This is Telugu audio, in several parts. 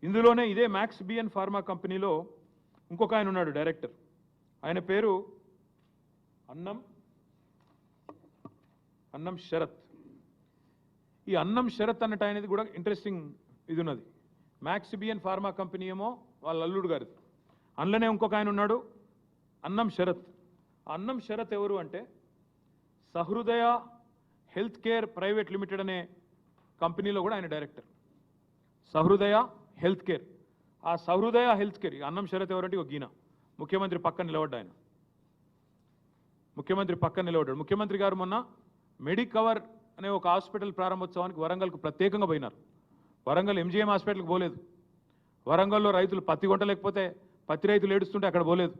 ఇందులోనే ఇదే మ్యాక్స్ బిఎన్ ఫార్మా కంపెనీలో ఇంకొక ఆయన ఉన్నాడు డైరెక్టర్. ఆయన పేరు అన్నం శరత్. ఈ అన్నం శరత్ అన్నట్టు అనేది కూడా ఇంట్రెస్టింగ్ ఇది ఉన్నది. మ్యాక్స్ బిఎన్ ఫార్మా కంపెనీ ఏమో వాళ్ళ అల్లుడు గారిది. అందులోనే ఇంకొక ఆయన ఉన్నాడు అన్నం శరత్. అన్నం శరత్ ఎవరు అంటే సహృదయ హెల్త్ కేర్ ప్రైవేట్ లిమిటెడ్ అనే కంపెనీలో కూడా ఆయన డైరెక్టర్. సహృదయ health care. ఆ సహృదయ హెల్త్ కేర్ అన్నం శరత్ ఎవరంటే ఒక గీన ముఖ్యమంత్రి పక్కన నిలబడ్డా. ఆయన ముఖ్యమంత్రి పక్కన నిలబడ్డాడు. ముఖ్యమంత్రి గారు మొన్న మెడికవర్ అనే ఒక హాస్పిటల్ ప్రారంభోత్సవానికి వరంగల్కు ప్రత్యేకంగా పోయినారు. వరంగల్ ఎంజీఎం హాస్పిటల్కి పోలేదు. వరంగల్లో రైతులు పత్తి కొంటలేకపోతే పత్తి రైతులు ఏడుస్తుంటే అక్కడ పోలేదు.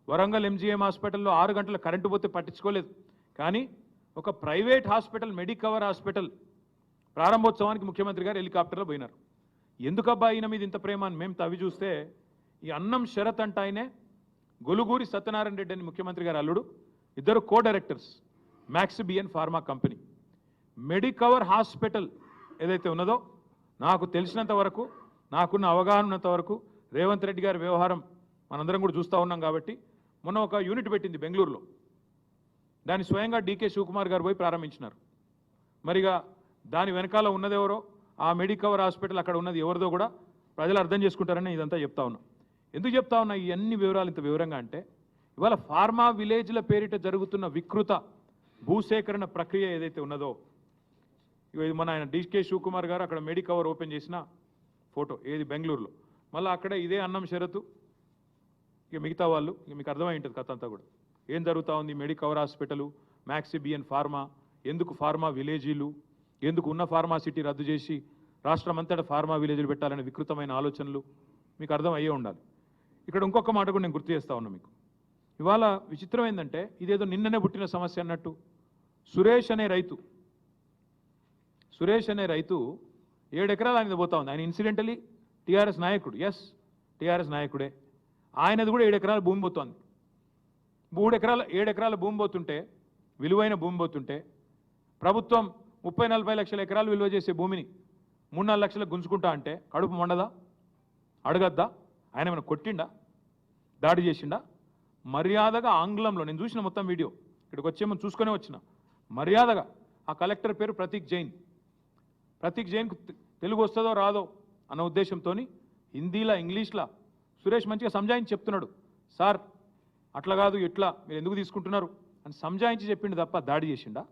వరంగల్ ఎంజీఎం హాస్పిటల్లో 6 గంటల కరెంటు పోతే పట్టించుకోలేదు. కానీ ఒక ప్రైవేట్ హాస్పిటల్ మెడికవర్ హాస్పిటల్ ప్రారంభోత్సవానికి ముఖ్యమంత్రి గారు హెలికాప్టర్లో పోయినారు. ఎందుకబ్బా ఈయన మీద ఇంత ప్రేమ అని మేము తవ్వి చూస్తే ఈ అన్నం శరత్ అంటే ఆయనే గొలుగూరి సత్యనారాయణ రెడ్డి అని ముఖ్యమంత్రి గారు అల్లుడు. ఇద్దరు co directors max BN pharma company. Medicover hospital ఏదైతే ఉన్నదో నాకు తెలిసినంత వరకు, నాకున్న అవగాహన ఉన్నంత వరకు రేవంత్ రెడ్డి గారి వ్యవహారం మనందరం కూడా చూస్తూ ఉన్నాం కాబట్టి మొన్న ఒక యూనిట్ పెట్టింది బెంగళూరులో. దాన్ని స్వయంగా డీకే శివకుమార్ గారు పోయి ప్రారంభించినారు. మరిగా దాని వెనకాల ఉన్నదెవరో, ఆ మెడికవర్ హాస్పిటల్ అక్కడ ఉన్నది ఎవరిదో కూడా ప్రజలు అర్థం చేసుకుంటారని ఇదంతా చెప్తా ఉన్నా. ఎందుకు చెప్తా ఉన్నా ఈ అన్ని వివరాలు ఇంత వివరంగా అంటే ఇవాళ ఫార్మా విలేజ్ల పేరిట జరుగుతున్న వికృత భూసేకరణ ప్రక్రియ ఏదైతే ఉన్నదో, ఇది మన ఆయన డీకే శివకుమార్ గారు అక్కడ మెడికవర్ ఓపెన్ చేసిన ఫోటో ఏది బెంగళూరులో. మళ్ళీ అక్కడ ఇదే అన్నం షరతు, ఇక మిగతా వాళ్ళు, ఇక మీకు అర్థమై ఉంటుంది కథ అంతా కూడా ఏం జరుగుతూ ఉంది. Medicover hospital, max BN pharma, ఎందుకు ఫార్మా విలేజీలు, ఎందుకు ఉన్న ఫార్మాసిటీ రద్దు చేసి రాష్ట్రం అంతటా ఫార్మా విలేజ్లు పెట్టాలనే వికృతమైన ఆలోచనలు మీకు అర్థం అయ్యే ఉండాలి. ఇక్కడ ఇంకొక మాట కూడా నేను గుర్తు చేస్తా ఉన్నా మీకు. ఇవాళ విచిత్రం ఏంటంటే ఇదేదో నిన్ననే పుట్టిన సమస్య అన్నట్టు సురేష్ అనే రైతు 7 ఎకరాలు ఆయన పోతా ఉంది. ఆయన ఇన్సిడెంటలీ టీఆర్ఎస్ నాయకుడు. ఎస్, టీఆర్ఎస్ నాయకుడే. ఆయనది కూడా 7 ఎకరాల భూమి పోతుంది. 7 ఎకరాల భూమి పోతుంటే, విలువైన భూమి పోతుంటే ప్రభుత్వం 30-40 లక్షల ఎకరాలు విలువ చేసే భూమిని 3-4 లక్షలకు గుంజుకుంటా అంటే కడుపు మండదా? అడగద్దా? ఆయన ఏమైనా కొట్టిండా? దాడి చేసిండా? మర్యాదగా ఆంగ్లంలో నేను చూసిన మొత్తం వీడియో, ఇక్కడికి వచ్చేమో చూసుకునే వచ్చిన, మర్యాదగా ఆ కలెక్టర్ పేరు ప్రతీక్ జైన్కు తెలుగు వస్తుందో రాదో అన్న ఉద్దేశంతో హిందీలా ఇంగ్లీష్లా సురేష్ మంచిగా సంజాయించి చెప్తున్నాడు. సార్ అట్లా కాదు, ఎట్లా మీరు ఎందుకు తీసుకుంటున్నారు అని సంజాయించి చెప్పిండు తప్ప దాడి చేసిండా?